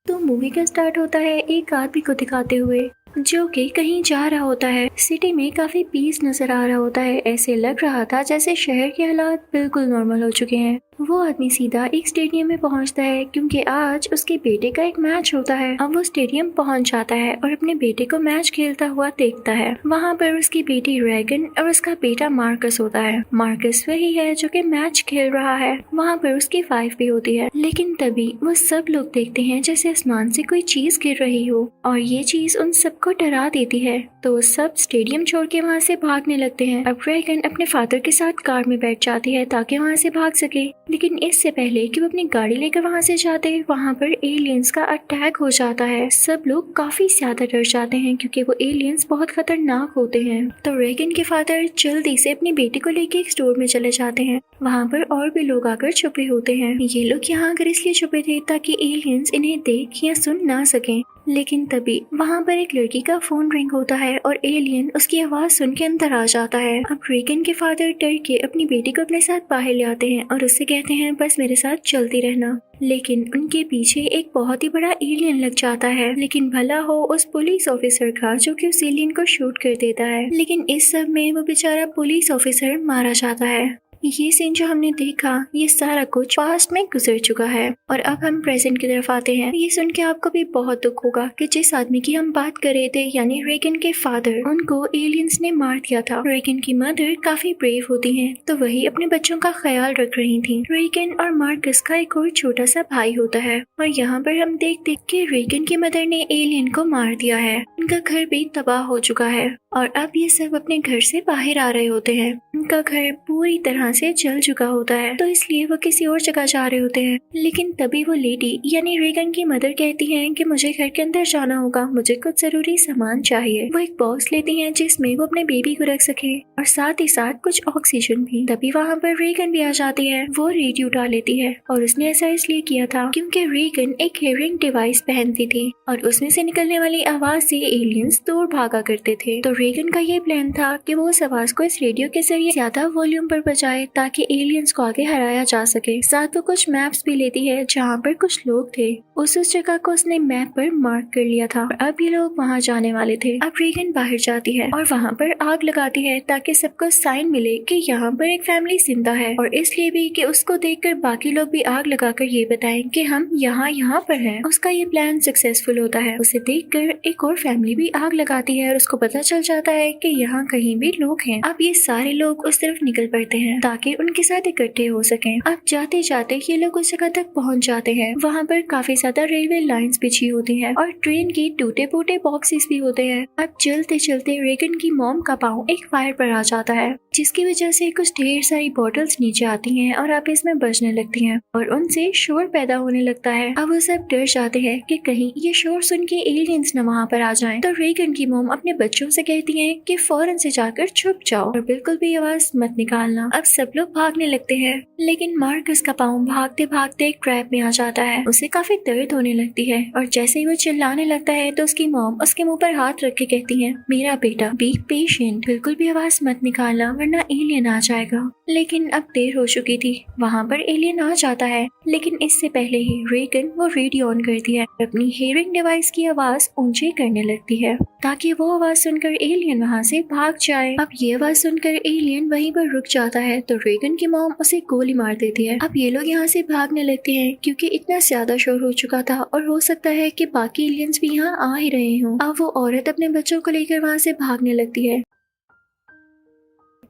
तो मूवी का स्टार्ट होता है एक आदमी को दिखाते हुए जो कि कहीं जा रहा होता है। सिटी में काफी पीस नजर आ रहा होता है। ऐसे लग रहा था जैसे शहर के हालात बिल्कुल नॉर्मल हो चुके हैं। वो आदमी सीधा एक स्टेडियम में पहुंचता है क्योंकि आज उसके बेटे का एक मैच होता है। अब वो स्टेडियम पहुंच जाता है और अपने बेटे को मैच खेलता हुआ देखता है। वहाँ पर उसकी बेटी रेगन और उसका बेटा मार्कस होता है। मार्कस वही है जो कि मैच खेल रहा है। वहाँ पर उसकी वाइफ भी होती है। लेकिन तभी वो सब लोग देखते हैं जैसे आसमान से कोई चीज गिर रही हो और ये चीज उन सबको डरा देती है। तो वो सब स्टेडियम छोड़ के वहाँ से भागने लगते हैं। अब रेगन अपने फादर के साथ कार में बैठ जाती है ताकि वहाँ से भाग सके। लेकिन इससे पहले कि वो अपनी गाड़ी लेकर वहाँ से जाते, वहाँ पर एलियंस का अटैक हो जाता है। सब लोग काफी ज्यादा डर जाते हैं क्योंकि वो एलियंस बहुत खतरनाक होते हैं। तो रेगन के फादर जल्दी से अपनी बेटी को लेके एक स्टोर में चले जाते हैं। वहाँ पर और भी लोग आकर छुपे होते हैं। ये लोग यहाँ आकर इसलिए छुपे थे ताकि एलियंस इन्हें देख या सुन ना सकें। लेकिन तभी वहाँ पर एक लड़की का फोन रिंग होता है और एलियन उसकी आवाज सुन के अंदर आ जाता है। अब रेगन के फादर डर के अपनी बेटी को अपने साथ बाहर ले आते हैं और उससे कहते हैं बस मेरे साथ चलती रहना। लेकिन उनके पीछे एक बहुत ही बड़ा एलियन लग जाता है। लेकिन भला हो उस पुलिस ऑफिसर का जो कि उस एलियन को शूट कर देता है। लेकिन इस सब में वो बेचारा पुलिस ऑफिसर मारा जाता है। ये सीन जो हमने देखा ये सारा कुछ पास्ट में गुजर चुका है और अब हम प्रेजेंट की तरफ आते हैं। ये सुन के आपको भी बहुत दुख होगा कि जिस आदमी की हम बात कर रहे थे यानी रेगन के फादर, उनको एलियंस ने मार दिया था। रेगन की मदर काफी ब्रेव होती हैं तो वही अपने बच्चों का ख्याल रख रही थी। रेगन और मार्कस का एक और छोटा सा भाई होता है और यहाँ पर हम देख के रेगन की मदर ने एलियन को मार दिया है। उनका घर भी तबाह हो चुका है और अब ये सब अपने घर से बाहर आ रहे होते हैं। उनका घर पूरी तरह से जल चुका होता है तो इसलिए वो किसी और जगह जा रहे होते हैं। लेकिन तभी वो लेडी यानी रेगन की मदर कहती हैं कि मुझे घर के अंदर जाना होगा, मुझे कुछ जरूरी सामान चाहिए। वो एक बॉक्स लेती हैं जिसमें वो अपने बेबी को रख सके और साथ ही साथ कुछ ऑक्सीजन भी। तभी वहाँ पर रेगन भी आ जाती है। वो रेडियो उठा लेती है और उसने ऐसा इसलिए किया था क्योंकि रेगन एक हियरिंग डिवाइस पहनती थी और उसमें से निकलने वाली आवाज से एलियंस दूर भागा करते थे। तो रेगन का ये प्लान था कि वो उस आवाज को इस रेडियो के जरिए ज्यादा वॉल्यूम पर बजाए ताकि एलियंस को आगे हराया जा सके। साथ वो कुछ मैप्स भी लेती है जहाँ पर कुछ लोग थे। उस जगह को उसने मैप पर मार्क कर लिया था और अब ये लोग वहाँ जाने वाले थे। अब रेगन बाहर जाती है और वहाँ पर आग लगाती है ताकि सबको साइन मिले कि यहाँ पर एक फैमिली जिंदा है और इसलिए भी कि उसको देखकर बाकी लोग भी आग लगाकर ये बताएं कि हम यहाँ पर हैं। उसका ये प्लान सक्सेसफुल होता है। उसे देखकर एक और फैमिली भी आग लगाती है और उसको पता चल जाता है कि यहाँ कहीं भी लोग हैं। अब ये सारे लोग उस तरफ निकल पड़ते हैं ताकि उनके साथ इकट्ठे हो सकें। अब जाते जाते ये लोग उस जगह तक पहुंच जाते हैं। वहाँ पर काफी ज्यादा रेलवे लाइंस बिछी होती हैं और ट्रेन के टूटे फूटे बॉक्सेस भी होते हैं। अब चलते चलते रेगन की मॉम का पाँव एक फायर पर आ जाता है जिसकी वजह से कुछ ढेर सारी बॉटल्स नीचे आती हैं और आप इसमें बजने लगती हैं और उनसे शोर पैदा होने लगता है। अब वो सब डर जाते हैं कि कहीं ये शोर सुन के एलियंस न वहाँ पर आ जाएं। तो रेगन की मॉम अपने बच्चों से कहती हैं कि फौरन से जाकर छुप जाओ और बिल्कुल भी आवाज मत निकालना। अब सब लोग भागने लगते हैं लेकिन मार्कस का पाँव भागते भागते एक ट्रैप में आ जाता है। उसे काफी दर्द होने लगती है और जैसे ही वो चिल्लाने लगता है तो उसकी मॉम उसके मुंह पर हाथ रख के कहती है मेरा बेटा बी पेशेंट, बिल्कुल भी आवाज मत निकालना वरना एलियन आ जाएगा। लेकिन अब देर हो चुकी थी। वहाँ पर एलियन आ जाता है लेकिन इससे पहले ही रेगन वो रेडियो ऑन करती है। अपनी हियरिंग डिवाइस की आवाज ऊंची करने लगती है ताकि वो आवाज सुनकर एलियन वहाँ से भाग जाए। अब ये आवाज सुनकर एलियन वहीं पर रुक जाता है तो रेगन की मॉम उसे गोली मार देती है। अब ये लोग यहाँ से भागने लगते हैं क्योंकि इतना ज्यादा शोर हो चुका था और हो सकता है कि बाकी एलियंस भी यहाँ आ ही रहे हों। अब वो औरत अपने बच्चों को लेकर वहाँ से भागने लगती है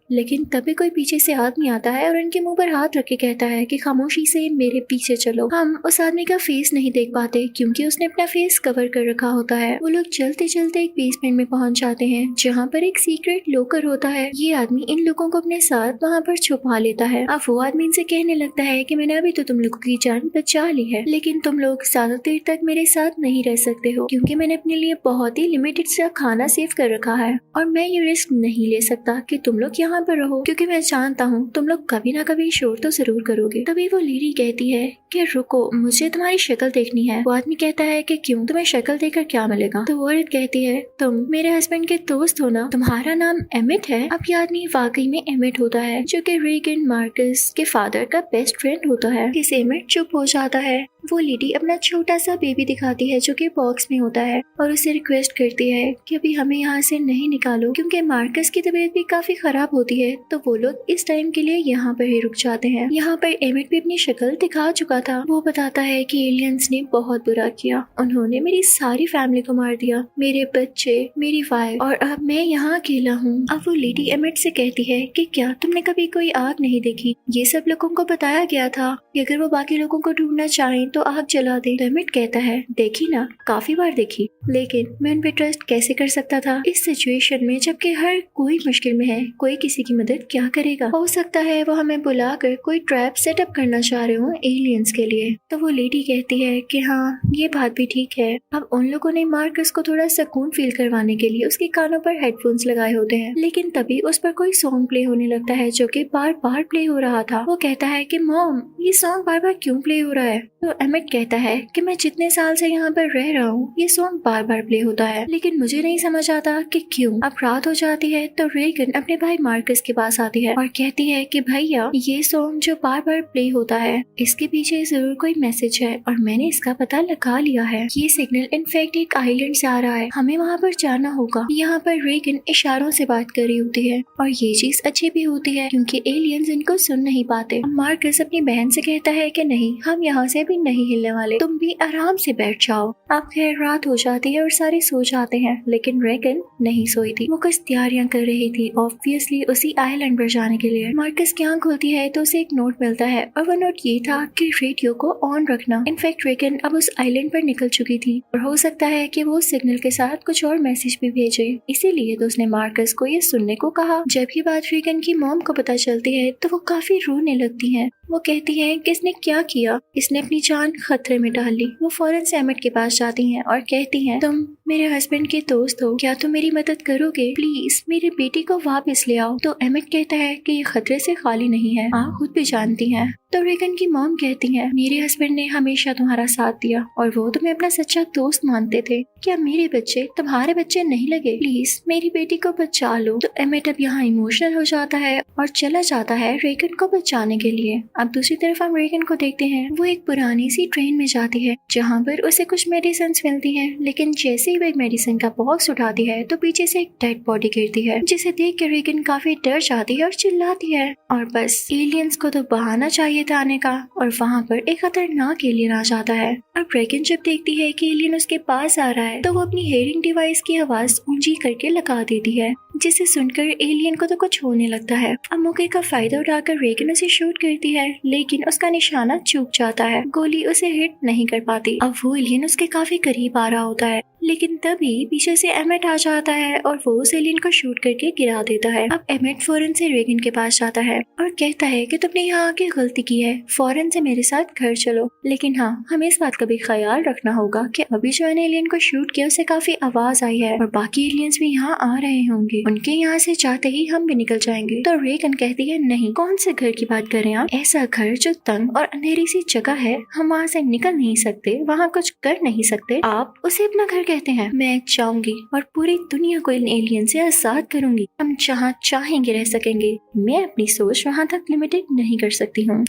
लेकिन तभी कोई पीछे से आदमी आता है और उनके मुंह पर हाथ रख के कहता है कि खामोशी से मेरे पीछे चलो। हम उस आदमी का फेस नहीं देख पाते क्योंकि उसने अपना फेस कवर कर रखा होता है। वो लोग चलते चलते एक बेसमेंट में पहुंच जाते हैं जहाँ पर एक सीक्रेट लॉकर होता है। ये आदमी इन लोगों को अपने साथ वहाँ पर छुपा लेता है। अब वो आदमी इनसे कहने लगता है कि मैंने अभी तो तुम लोगों की जान बचा ली है लेकिन तुम लोग ज्यादा देर तक मेरे साथ नहीं रह सकते हो क्योंकि मैंने अपने लिए बहुत ही लिमिटेड सा खाना सेव कर रखा है और मैं ये रिस्क नहीं ले सकता कि तुम लोग यहाँ पर रहो क्योंकि मैं जानता हूँ तुम लोग कभी ना कभी शोर तो जरूर करोगे। तभी वो लेडी कहती है कि रुको, मुझे तुम्हारी शक्ल देखनी है। वो आदमी कहता है कि क्यों, तुम्हें शक्ल देखकर क्या मिलेगा? तो वो औरत कहती है तुम मेरे हस्बैंड के दोस्त हो ना, तुम्हारा नाम एमिट है। अब ये आदमी वाकई में एमिट होता है जो कि रेगन मार्कस के फादर का बेस्ट फ्रेंड होता है। इस एमिट चुप हो जाता है वो लेडी अपना छोटा सा बेबी दिखाती है जो कि बॉक्स में होता है और उसे रिक्वेस्ट करती है कि अभी हमें यहाँ से नहीं निकालो क्योंकि मार्कस की तबीयत भी काफी खराब होती है। तो वो लोग इस टाइम के लिए यहाँ पर ही रुक जाते हैं। यहाँ पर एमिट भी अपनी शक्ल दिखा चुका था। वो बताता है कि एलियंस ने बहुत बुरा किया, उन्होंने मेरी सारी फैमिली को मार दिया, मेरे बच्चे, मेरी वाइफ, और अब मैं यहाँ अकेला हूँ। अब वो लेडी एमिट से कहती है कि क्या तुमने कभी कोई आग नहीं देखी? ये सब लोगों को बताया गया था कि अगर वो बाकी लोगों को ढूंढना चाहें तो आग जला दे। तो एमिट कहता है देखी ना, काफी बार देखी, लेकिन मैं उन पे ट्रस्ट कैसे कर सकता था इस सिचुएशन में जबकि हर कोई मुश्किल में है, कोई किसी की मदद क्या करेगा। हो सकता है वो हमें बुलाकर कोई ट्रैप सेटअप करना चाह रहे हो एलियंस के लिए। तो वो लेडी कहती है कि हाँ ये बात भी ठीक है। अब उन लोगों ने मार्कस को थोड़ा सुकून फील करवाने के लिए उसके कानों पर हेडफोन्स लगाए होते हैं, लेकिन तभी उस पर कोई सॉन्ग प्ले होने लगता है जो कि बार बार प्ले हो रहा था। वो कहता है कि मॉम ये सॉन्ग बार बार क्यों प्ले हो रहा है? तो एमिट कहता है कि मैं जितने साल से यहाँ पर रह रहा हूँ ये सॉन्ग बार बार प्ले होता है, लेकिन मुझे नहीं समझ आता कि क्यों। अब रात हो जाती है तो रेगन अपने भाई मार्कस के पास आती है और कहती है कि भैया ये सॉन्ग जो बार बार प्ले होता है इसके पीछे जरूर कोई मैसेज है और मैंने इसका पता लगा लिया है। ये सिग्नल इनफैक्ट एक आइलैंड से आ रहा है, हमें वहाँ पर जाना होगा। यहाँ पर रेगन इशारों से बात कर रही होती है और ये चीज अच्छी भी होती है क्योंकि एलियंस इनको सुन नहीं पाते। मार्कस अपनी बहन से कहता है कि नहीं, हम यहाँ से भी नहीं हिलने वाले, तुम भी आराम से बैठ जाओ। अब खैर रात हो जाती है और सारे सो जाते हैं, लेकिन रेगन नहीं सोई थी। वो कुछ तैयारियां कर रही थी ऑब्वियसली उसी आइलैंड पर जाने के लिए। मार्कस की आंख खुलती है तो उसे एक नोट मिलता है और वो नोट ये था कि रेडियो को ऑन रखना। इनफैक्ट रेगन अब उस आइलैंड पर निकल चुकी थी और हो सकता है कि वो सिग्नल के साथ कुछ और मैसेज भी भेजे, इसीलिए तो उसने मार्कस को ये सुनने को कहा। जब ये बात रेगन की मॉम को पता चलती है तो वो काफी रोने लगती है। वो कहती है कि इसने क्या किया, इसने अपनी जान खतरे में डाल ली। वो फौरन से एमिट के पास जाती हैं और कहती हैं तुम मेरे हस्बैंड के दोस्त हो, क्या तुम मेरी मदद करोगे? प्लीज मेरी बेटी को वापस ले आओ। तो एमिट कहता है कि ये खतरे से खाली नहीं है, आप खुद भी जानती हैं। तो रेगन की मॉम कहती है मेरे हस्बैंड ने हमेशा तुम्हारा साथ दिया और वो तुम्हें अपना सच्चा दोस्त मानते थे, क्या मेरे बच्चे तुम्हारे बच्चे नहीं लगे? प्लीज मेरी बेटी को बचा लो। तो एमिट अब यहाँ इमोशनल हो जाता है और चला जाता है रेगन को बचाने के लिए। अब दूसरी तरफ हम रेगन को देखते हैं, वो एक पुरानी सी ट्रेन में जाती है जहाँ पर उसे कुछ मेडिसिन मिलती हैं, लेकिन जैसे ही वो एक मेडिसिन का बॉक्स उठाती है तो पीछे से एक डेड बॉडी गिरती है, जिसे देख के रेगन काफी डर जाती है और चिल्लाती है। और बस एलियंस को तो बहाना चाहिए था आने का और वहाँ पर एक खतरनाक एलियन आ जाता है। अब रेगन जब देखती है कि एलियन उसके पास आ रहा है तो वो अपनी हेयरिंग डिवाइस की आवाज ऊंची करके लगा देती है, जिसे सुनकर एलियन को तो कुछ होने लगता है। अब मौके का फायदा उठाकर रेगन उसे शूट करती है, लेकिन उसका निशाना चूक जाता है, गोली उसे हिट नहीं कर पाती। अब वो एलियन उसके काफी करीब आ रहा होता है, लेकिन तभी पीछे से एमिट आ जाता है और वो उस एलियन को शूट करके गिरा देता है। अब एमिट फौरन से रेगन के पास जाता है और कहता है कि तुमने यहाँ आके गलती की है, फौरन से मेरे साथ घर चलो। लेकिन हाँ, हमें इस बात का भी ख्याल रखना होगा कि अभी जो एलियन को शूट किया उसे काफी आवाज आई है और बाकी एलियंस भी यहाँ आ रहे होंगे, उनके यहाँ से जाते ही हम भी निकल जाएंगे। तो रेगन कहती है नहीं, कौन से घर की बात कर रहे हैं आप? ऐसा घर जो तंग और अंधेरी सी जगह है, हम वहाँ से निकल नहीं सकते, वहाँ कुछ कर नहीं सकते, आप उसे अपना घर कहते हैं। मैं चाहूंगी और पूरी दुनिया को इन एलियन से आजाद करूंगी, हम जहाँ चाहेंगे रह सकेंगे, मैं अपनी सोच वहाँ तक लिमिटेड नहीं कर सकती हूँ।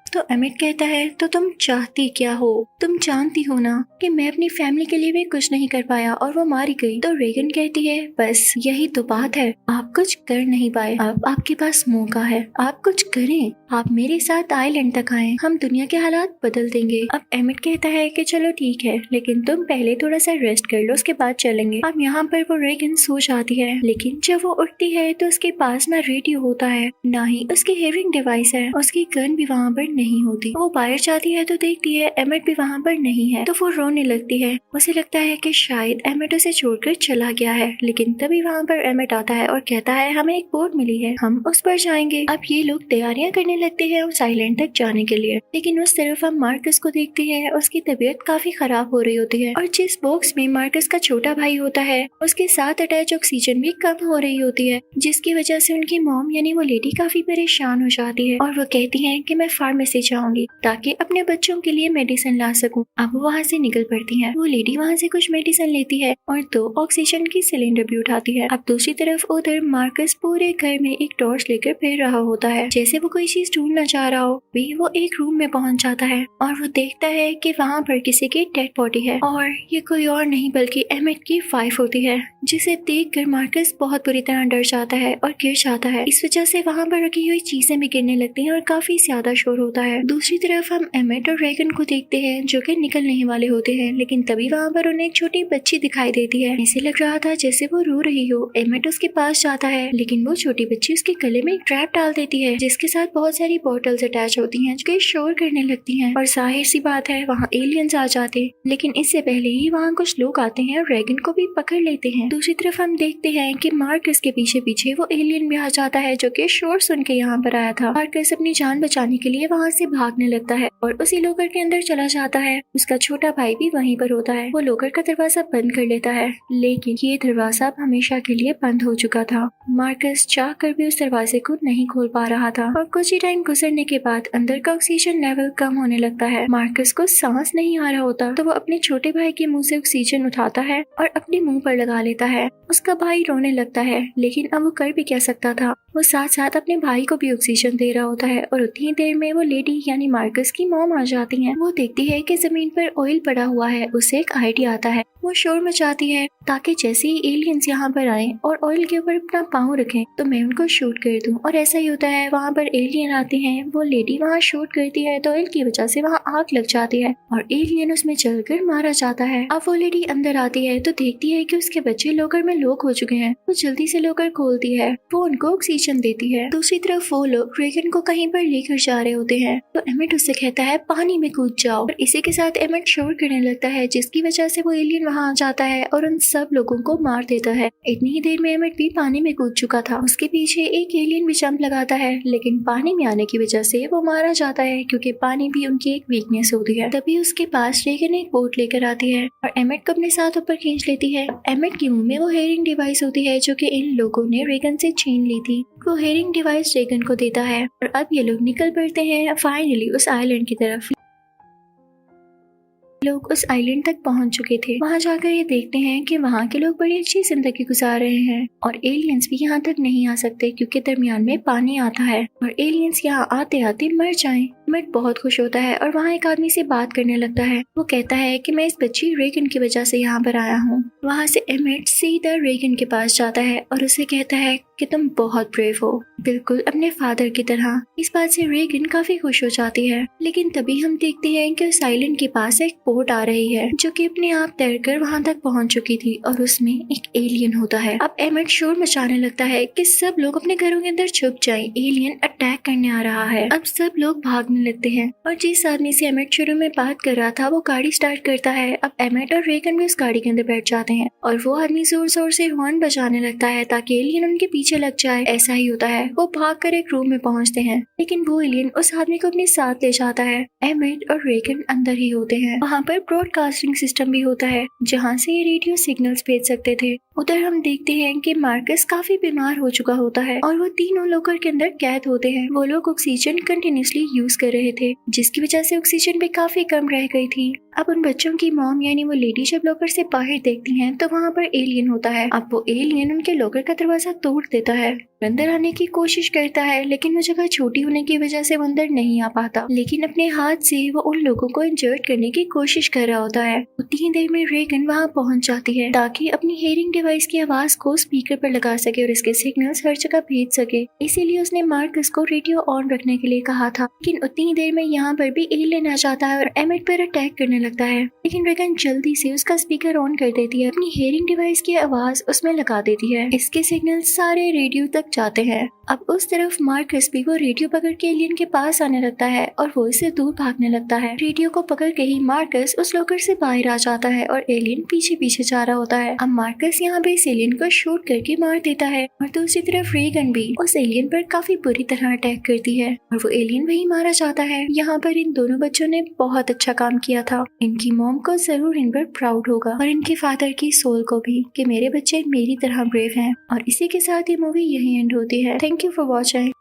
तो एमिट कहता है तो तुम चाहती क्या हो? तुम जानती हो ना कि मैं अपनी फैमिली के लिए भी कुछ नहीं कर पाया और वो मारी गई। तो रेगन कहती है बस यही तो बात है, आप कुछ कर नहीं पाए, अब आपके पास मौका है, आप कुछ करें, आप मेरे साथ आइलैंड तक आए, हम दुनिया के हालात बदल देंगे। अब एमिट कहता है कि चलो ठीक है, लेकिन तुम पहले थोड़ा सा रेस्ट कर लो, उसके बाद चलेंगे। अब यहाँ पर वो रेगन सो जाती है, लेकिन जब वो उठती है तो उसके पास ना रेडियो होता है, ना ही उसकी हेयरिंग डिवाइस है, उसकी गन भी वहाँ पर नहीं होती। वो बाहर जाती है तो देखती है एमिट भी वहाँ पर नहीं है, तो वो रोने लगती है। उसे लगता है कि शायद एमिट उसे छोड़कर चला गया है, लेकिन तभी वहाँ पर एमिट आता है और कहता है हमें एक बोट मिली है, हम उस पर जाएंगे। अब ये लोग तैयारियां करने लगते हैं उस आइलैंड तक जाने के लिए, लेकिन उस तरफ हम मार्कस को देखते हैं, उसकी तबीयत काफी खराब हो रही होती है और जिस बॉक्स में मार्कस का छोटा भाई होता है उसके साथ अटैच ऑक्सीजन भी कम हो रही होती है, जिसकी वजह से उनकी मॉम यानी वो लेडी काफी परेशान हो जाती है और वो कहती है कि मैं फार्मेसी से जाऊंगी ताकि अपने बच्चों के लिए मेडिसिन ला सकूं। अब वो वहाँ से निकल पड़ती है। वो लेडी वहाँ से कुछ मेडिसिन लेती है और 2 ऑक्सीजन की सिलेंडर भी उठाती है। अब दूसरी तरफ उधर मार्कस पूरे घर में एक टॉर्च लेकर फिर रहा होता है। जैसे वो कोई चीज ढूंढना चाह रहा हो भी वो एक रूम में पहुंच जाता है और वो देखता है कि वहाँ पर किसी की डेड बॉडी है और ये कोई और नहीं बल्कि एमिट की वाइफ होती है, जिसे देखकर मार्कस बहुत बुरी तरह डर जाता है और गिर जाता है। इस वजह से वहाँ पर रखी हुई चीजें भी गिरने लगती हैं और काफी ज्यादा शोर होता है। दूसरी तरफ हम एमिट और रेगन को देखते हैं जो कि निकलने ही वाले होते हैं, लेकिन तभी वहाँ पर उन्हें एक छोटी बच्ची दिखाई देती है। ऐसे लग रहा था जैसे वो रो रही हो। एमिट उसके पास जाता है लेकिन वो छोटी बच्ची उसके गले में एक ट्रैप डाल देती है जिसके साथ बहुत सारी बॉटल्स अटैच होती हैं जो कि शोर करने लगती हैं। और जाहिर सी बात है वहाँ एलियंस आ जाते, लेकिन इससे पहले ही वहाँ कुछ लोग आते हैं और रेगन को भी पकड़ लेते हैं। दूसरी तरफ हम देखते हैं कि मार्कस के पीछे पीछे वो एलियन भी आ जाता है जो कि शोर सुन के यहाँ पर आया था। मार्कस अपनी जान बचाने के लिए वहाँ से भागने लगता है और उसी लोकर के अंदर चला जाता है। उसका छोटा भाई भी वहीं पर होता है। वो लोकर का दरवाजा बंद कर लेता है लेकिन ये दरवाजा अब हमेशा के लिए बंद हो चुका था। मार्कस चाह कर भी उस दरवाजे को नहीं खोल पा रहा था और कुछ ही टाइम गुजरने के बाद अंदर का ऑक्सीजन लेवल कम होने लगता है। मार्कस को सांस नहीं आ रहा होता तो वो अपने छोटे भाई के मुंह से ऑक्सीजन उठाता है और अपने मुंह पर लगा लेता है। उसका भाई रोने लगता है लेकिन अब वो कर भी क्या सकता था। वो साथ साथ अपने भाई को भी ऑक्सीजन दे रहा होता है और उतनी देर में वो लेडी यानी मार्कस की मॉम आ जाती है। वो देखती है कि जमीन पर ऑयल पड़ा हुआ है। उसे एक आइडिया आता है। वो शोर मचाती है ताकि जैसे ही एलियंस यहाँ पर आए और ऑयल के ऊपर अपना पाँव रखें तो मैं उनको शूट कर दूं। और ऐसा ही होता है। वहाँ पर एलियन आते हैं। वो लेडी वहाँ शूट करती है तो ऑयल की वजह से वहाँ आग लग जाती है और एलियन उसमें जलकर मारा जाता है। अब वो लेडी अंदर आती है तो देखती है कि उसके बच्चे लोकर में लॉक हो चुके हैं। वो जल्दी से लोकर खोलती है। वो उनको ऑक्सीजन देती है। दूसरी तरफ वो लोग रेगन को कहीं पर लेकर जा रहे होते हैं तो एमिट उससे कहता है पानी में कूद जाओ और इसी के साथ एमिट शोर करने लगता है जिसकी वजह से वो एलियन वहाँ आ जाता है और उन सब लोगों को मार देता है। इतनी ही देर में एमिट भी पानी में कूद चुका था। उसके पीछे एक एलियन भी जंप लगाता है लेकिन पानी में आने की वजह से वो मारा जाता है क्योंकि पानी भी उनकी एक वीकनेस होती है। तभी उसके पास रेगन एक बोट लेकर आती है और एमिट को अपने साथ ऊपर खींच लेती है। एमिट के मुंह में वो हेयरिंग डिवाइस होती है जो कि इन लोगों ने रेगन से छीन ली थी। वो हेयरिंग डिवाइस रेगन को देता है और अब ये लोग निकल पड़ते हैं फाइनली उस आइलैंड की तरफ। लोग उस आइलैंड तक पहुंच चुके थे। वहां जाकर ये देखते हैं कि वहां के लोग बड़ी अच्छी जिंदगी गुजार रहे हैं और एलियंस भी यहाँ तक नहीं आ सकते क्योंकि दरमियान में पानी आता है और एलियंस यहाँ आते आते मर जाएं। एमिट बहुत खुश होता है और वहाँ एक आदमी से बात करने लगता है। वो कहता है कि मैं इस बच्ची रेगन की वजह से यहाँ पर आया हूँ। वहाँ से एमिट सीधा रेगन के पास जाता है और उसे कहता है कि तुम बहुत ब्रेव हो, बिल्कुल अपने फादर की तरह। इस बात से रेगन काफी खुश हो जाती है। लेकिन तभी हम देखते हैं कि उस आइलैंड के पास एक बोट आ रही है जो कि अपने आप तैरकर वहाँ तक पहुँच चुकी थी और उसमें एक एलियन होता है। अब एमिट शोर मचाने लगता है कि सब लोग अपने घरों के अंदर छुप जाएं, एलियन अटैक करने आ रहा है। अब सब लोग भागने लगते हैं और जिस आदमी से एमिट शुरू में बात कर रहा था वो गाड़ी स्टार्ट करता है। अब एमिट और रेगन भी उस गाड़ी के अंदर बैठ जाते हैं और वो आदमी जोर जोर से हॉर्न बजाने लगता है ताकि एलियन उनके पीछे लग जाए। ऐसा ही होता है। वो भागकर एक रूम में पहुंचते हैं लेकिन वो एलियन उस आदमी को अपने साथ ले जाता है। एमिट और रेगन अंदर ही होते हैं। वहाँ पर ब्रॉडकास्टिंग सिस्टम भी होता है जहाँ से ये रेडियो सिग्नल्स भेज सकते थे। उधर हम देखते हैं कि मार्कस काफी बीमार हो चुका होता है और वो तीनों लोकर के अंदर कैद होते हैं। वो लोग ऑक्सीजन कंटिन्यूसली यूज कर रहे थे जिसकी वजह से ऑक्सीजन भी काफी कम रह गई थी। अब उन बच्चों की मॉम यानी वो लेडी जब लोकर से बाहर देखती हैं तो वहाँ पर एलियन होता है। अब वो एलियन उनके लोकर का दरवाजा तोड़ देता है, अंदर आने की कोशिश करता है लेकिन वो जगह छोटी होने की वजह से वो अंदर नहीं आ पाता। लेकिन अपने हाथ से वो उन लोगों को इंजर्ट करने की कोशिश कर रहा होता है। उतनी देर में रेगन वहाँ पहुँच जाती है ताकि अपनी हेयरिंग डिवाइस की आवाज को स्पीकर पर लगा सके और इसके सिग्नल्स हर जगह भेज सके। इसीलिए उसने मार्कस को रेडियो ऑन रखने के लिए कहा था। लेकिन उतनी देर में यहाँ पर भी एलियन आ जाता है और एमिट पर अटैक करने लगता है। लेकिन रेगन जल्दी से उसका स्पीकर ऑन कर देती है, अपनी हेयरिंग डिवाइस की आवाज उसमें लगा देती है। इसके सिग्नल सारे रेडियो तक जाते हैं। अब उस तरफ मार्कस भी वो रेडियो पकड़ के एलियन के पास आने लगता है और वो इससे दूर भागने लगता है। रेडियो को पकड़ के ही मार्कस उस लोकर से बाहर आ जाता है और एलियन पीछे पीछे जा रहा होता है। अब मार्कस यहाँ पे इस एलियन को शूट करके मार देता है और दूसरी तरफ रेगन भी उस एलियन पर काफी बुरी तरह अटैक करती है और वो एलियन वही मारा जाता है। यहाँ पर इन दोनों बच्चों ने बहुत अच्छा काम किया था। इनकी मॉम को जरूर इन पर प्राउड होगा और इनके फादर की सोल को भी कि मेरे बच्चे मेरी तरह ब्रेव हैं। और इसी के साथ ये मूवी यही एंड होती है। Thank you for watching.